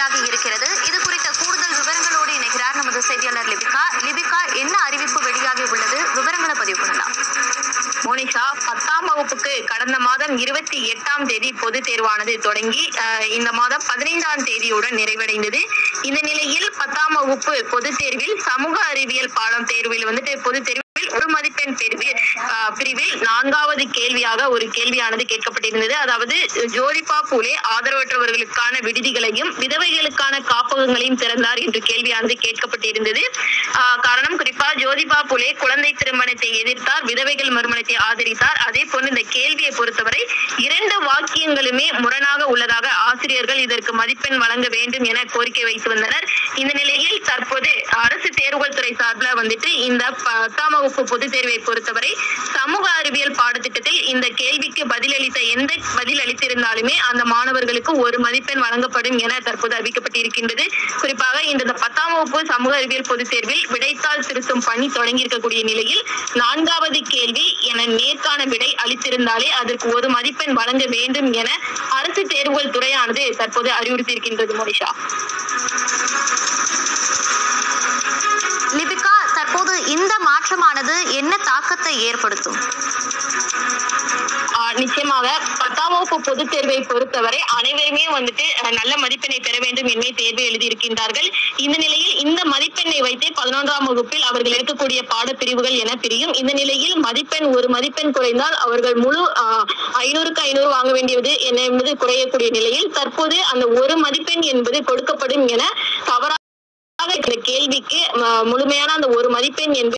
வெளியாகி இருக்கிறது. இது குறித்த கூடுதல் விவரங்களோடு இணைகிறார் நமது செய்தியாளர் லிபிகா. லிபிகா, என்ன அறிவிப்பு வெளியாகி உள்ளது? விவரங்களை பதிவு பண்ணலாம். மோனிஷா, 10ஆம் வகுப்புக்கு கடந்த மாதம் 28ஆம் தேதி பொதுத் தேர்வானது தொடங்கி இந்த மாதம் 15ஆம் தேதியுடன் நிறைவடைந்தது. இந்த நிலையில் 10ஆம் வகுப்பு பொதுத் தேர்வில் சமூக அறிவியல் பாடம் தேர்வில் பொதுத் தேர்வில் ஒரு மதிப்பெண் பிரிவில் 4வது கேள்வியாக ஒரு கேள்வியானது கேட்கப்பட்டிருந்தது. அதாவது ஜோதிபா பூலே ஆதரவற்றவர்களுக்கான விடுதிகளையும் விதவைகளுக்கான காப்பகங்களையும் திறந்தார் என்று கேள்வியானது கேட்கப்பட்டிருந்தது. காரணம், குறிப்பா ஜோதிபா பூலே குழந்தை திருமணத்தை எதிர்த்தார், விதவைகள் மறுமணத்தை ஆதரித்தார். அதே போன்று இந்த கேள்வியை பொறுத்தவரை 2 வாக்கியங்களுமே முரணாக உள்ளதாக ஆசிரியர்கள் இதற்கு மதிப்பெண் வழங்க வேண்டும் என கோரிக்கை வைத்து வந்தனர். இந்த நிலையில் தற்போது அரசு தேர்வுகள் துறை சார்பில் இந்த 10ஆம் வகுப்பு பொதுத் தேர்வை பொறுத்தவரை சமூக அறிவியல் பாடத்திட்டத்தில் இந்த கேள்விக்கு பதில் அளித்திருந்தாலுமே அந்த மாணவர்களுக்கு ஒரு மதிப்பெண் வழங்கப்படும் என தற்போது அறிவிக்கப்பட்டிருக்கின்றது. குறிப்பாக இந்த 10ஆம் வகுப்பு சமூக அறிவியல் பொதுத் தேர்வில் விடைத்தாள் திருத்தும் பணி தொடங்கி இருக்கக்கூடிய நிலையில் 4வது கேள்வி என நேர்காண விடை அளித்திருந்தாலே அதற்கு ஒரு மதிப்பெண் வழங்க வேண்டும் என அரசு தேர்வுகள் துறையானது தற்போது அறிவுறுத்தியிருக்கின்றது. மோனிஷா, லிபிகா, தற்போது இந்த மாற்றமானது என்ன தாக்கத்தை ஏற்படுத்தும்? நிச்சயமாக 10ஆம் வகுப்பு பொதுத் தேர்வை பொறுத்தவரை அனைவருமே நல்ல மதிப்பெண்ணை பெற வேண்டும் என்பதை தேர்வு எழுதியிருக்கின்றார்கள். இந்த நிலையில் இந்த மதிப்பெண்ணை வைத்தே 11ஆம் வகுப்பில் அவர்கள் எடுக்கக்கூடிய பாடப்பிரிவுகள் என பிரியும். இந்த நிலையில் ஒரு மதிப்பெண் குறைந்தால் அவர்கள் முழு 500க்கு 500 வாங்க வேண்டியது என்பது குறையக்கூடிய நிலையில் தற்போது அந்த ஒரு மதிப்பெண் என்பது கொடுக்கப்படும் என தவறாக இந்த கேள்விக்கு முழுமையான அந்த ஒரு மதிப்பெண் என்பது